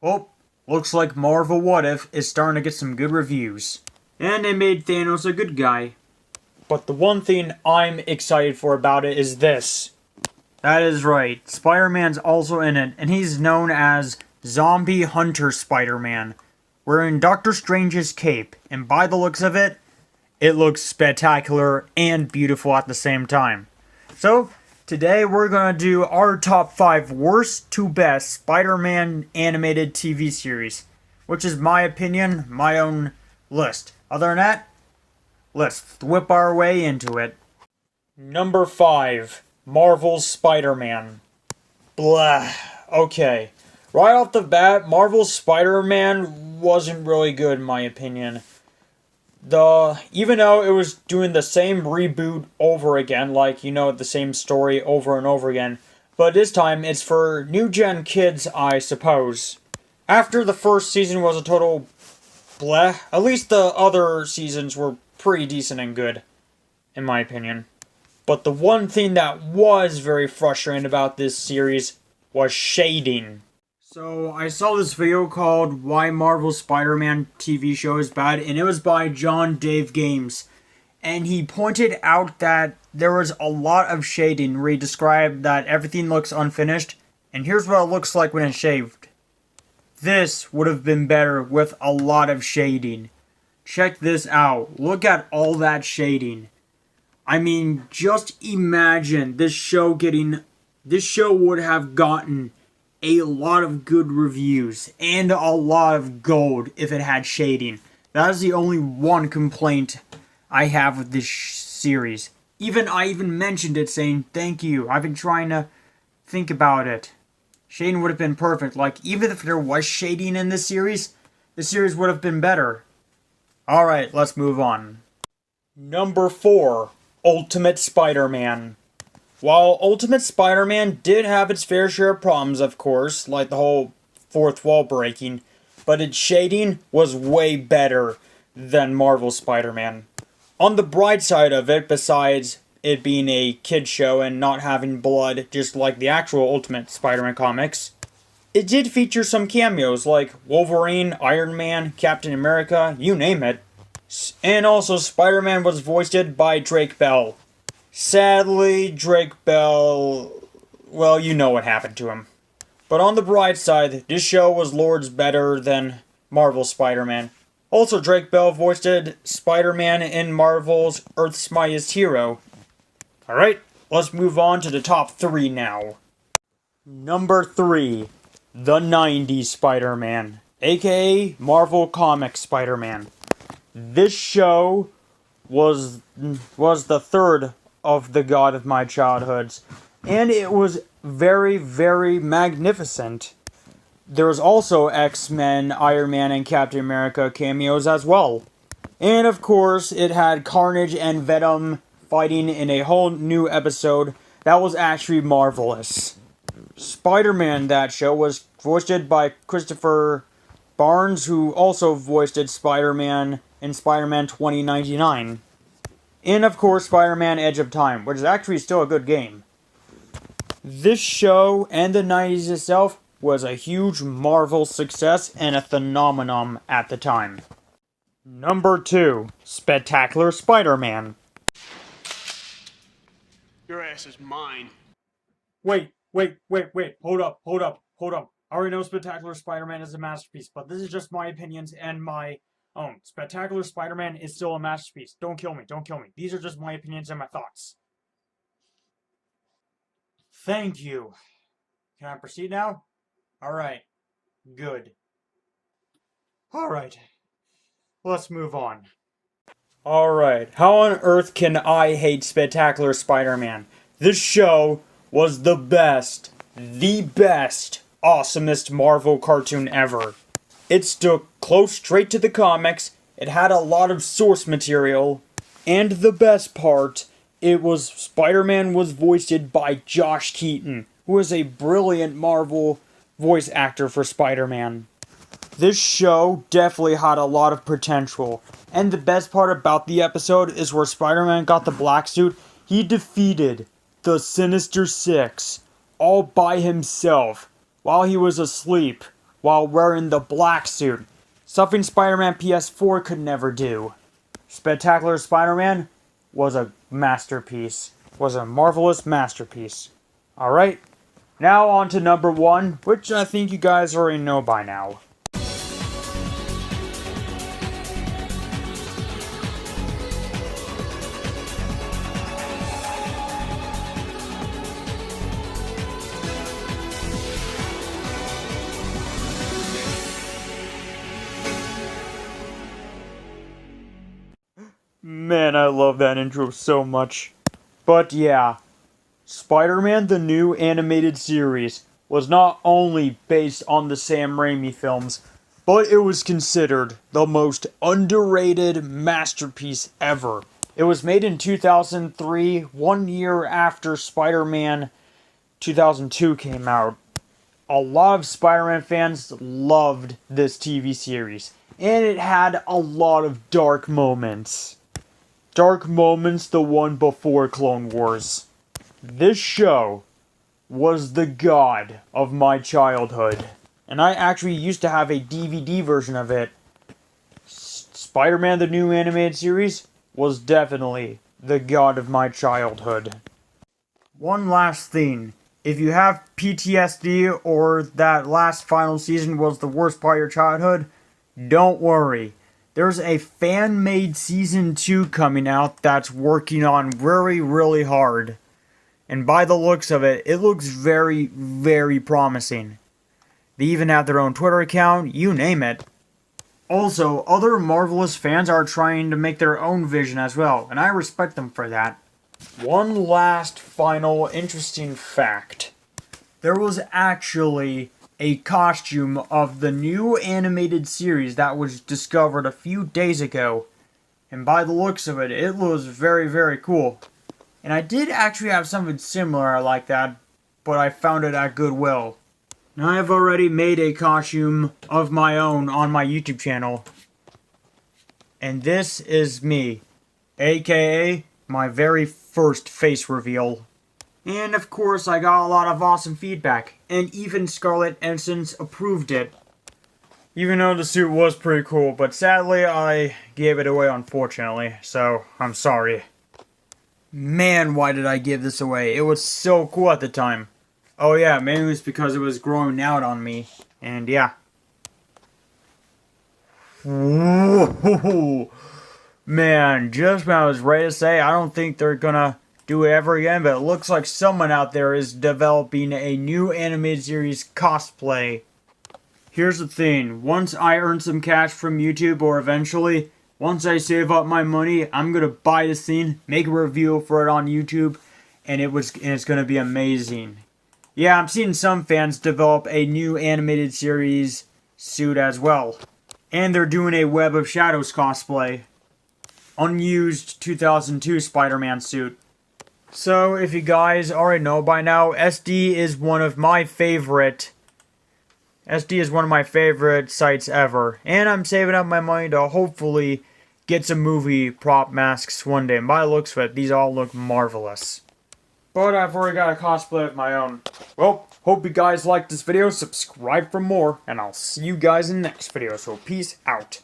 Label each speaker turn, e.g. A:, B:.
A: Oh, looks like Marvel What If is starting to get some good reviews. And they made Thanos a good guy. But the one thing I'm excited for about it is this. That is right, Spider-Man's also in it, and he's known as Zombie Hunter Spider-Man, wearing Doctor Strange's cape, and by the looks of it, it looks spectacular and beautiful at the same time. So, today we're going to do our top 5 worst to best Spider-Man animated TV series, which is my opinion, my own list. Other than that, let's whip our way into it. Number 5. Marvel's Spider-Man. Blah. Okay. Right off the bat, Marvel's Spider-Man wasn't really good in my opinion. Even though it was doing the same reboot over again, like, the same story over and over again, but this time it's for new gen kids, I suppose. After the first season was a total bleh, at least the other seasons were pretty decent and good, in my opinion. But the one thing that was very frustrating about this series was shading. So, I saw this video called Why Marvel Spider-Man TV Show is Bad, and it was by John Dave Games. And he pointed out that there was a lot of shading where he described that everything looks unfinished, and here's what it looks like when it's shaved. This would have been better with a lot of shading. Check this out. Look at all that shading. I mean, just imagine this show would have gotten a lot of good reviews and a lot of gold if it had shading. That is the only one complaint I have with this series. I even mentioned it saying, thank you, I've been trying to think about it. Shading would have been perfect. Like, even if there was shading in this series, the series would have been better. Alright, let's move on. Number 4. Ultimate Spider-Man. While Ultimate Spider-Man did have its fair share of problems, of course, like the whole fourth wall breaking, but its shading was way better than Marvel Spider-Man. On the bright side of it, besides it being a kid's show and not having blood just like the actual Ultimate Spider-Man comics, it did feature some cameos like Wolverine, Iron Man, Captain America, you name it. And also, Spider-Man was voiced by Drake Bell. Sadly, Drake Bell, well, you know what happened to him. But on the bright side, this show was lords better than Marvel Spider-Man. Also, Drake Bell voiced Spider-Man in Marvel's Earth's Mightiest Hero. Alright, let's move on to the top 3 now. Number 3. The 90s Spider-Man, aka Marvel Comics Spider-Man. This show was the third of the god of my childhoods, and it was very, very magnificent. There was also X-Men, Iron Man, and Captain America cameos as well. And of course, it had Carnage and Venom fighting in a whole new episode that was actually marvelous. Spider-Man, that show, was voiced by Christopher Barnes, who also voiced Spider-Man in Spider-Man 2099. And of course, Spider-Man Edge of Time, which is actually still a good game. This show and the 90s itself was a huge Marvel success and a phenomenon at the time. Number 2. Spectacular Spider-Man.
B: Your ass is mine.
A: Wait. Hold up. I already know Spectacular Spider-Man is a masterpiece, but this is just my opinions and my own. Spectacular Spider-Man is still a masterpiece. Don't kill me. These are just my opinions and my thoughts. Thank you. Can I proceed now? Alright. Good. Alright. Let's move on. Alright. How on earth can I hate Spectacular Spider-Man? This show was the best, awesomest Marvel cartoon ever. It stuck close straight to the comics, it had a lot of source material, and the best part, Spider-Man was voiced by Josh Keaton, who is a brilliant Marvel voice actor for Spider-Man. This show definitely had a lot of potential, and the best part about the episode is where Spider-Man got the black suit, he defeated the Sinister Six all by himself while he was asleep while wearing the black suit. Something Spider-Man PS4 could never do. Spectacular Spider-Man was a masterpiece. Was a marvelous masterpiece. Alright, now on to number 1, which I think you guys already know by now. Man, I love that intro so much. But yeah, Spider-Man the New Animated Series was not only based on the Sam Raimi films, but it was considered the most underrated masterpiece ever. It was made in 2003, 1 year after Spider-Man 2002 came out. A lot of Spider-Man fans loved this TV series, and it had a lot of dark moments. Dark moments, the one before Clone Wars. This show was the god of my childhood. And I actually used to have a DVD version of it. Spider-Man the New Animated Series was definitely the god of my childhood. One last thing. If you have PTSD or that last final season was the worst part of your childhood, don't worry. There's a fan-made Season 2 coming out that's working on really, really hard. And by the looks of it, it looks very, very promising. They even have their own Twitter account, you name it. Also, other Marvelous fans are trying to make their own vision as well, and I respect them for that. One last final interesting fact. There was actually a costume of the new animated series that was discovered a few days ago. And by the looks of it, it was very, very cool. And I did actually have something similar like that, but I found it at Goodwill. Now I have already made a costume of my own on my YouTube channel. And this is me, aka my very first face reveal. And of course I got a lot of awesome feedback, and even Scarlet Ensign approved it. Even though the suit was pretty cool, but sadly I gave it away unfortunately, so I'm sorry. Man, why did I give this away? It was so cool at the time. Oh yeah, maybe it was because it was growing out on me, and yeah. Whoa. Man, just when I was ready to say I don't think they're gonna do it ever again, but it looks like someone out there is developing a new animated series cosplay. Here's the thing, once I earn some cash from YouTube, or eventually, once I save up my money, I'm gonna buy this thing, make a review for it on YouTube, and it's gonna be amazing. Yeah, I'm seeing some fans develop a new animated series suit as well. And they're doing a Web of Shadows cosplay. Unused 2002 Spider-Man suit. So, if you guys already know by now, SD is one of my favorite sites ever. And I'm saving up my money to hopefully get some movie prop masks one day. And by the looks of it, these all look marvelous. But I've already got a cosplay of my own. Well, hope you guys liked this video. Subscribe for more, and I'll see you guys in the next video. So, peace out.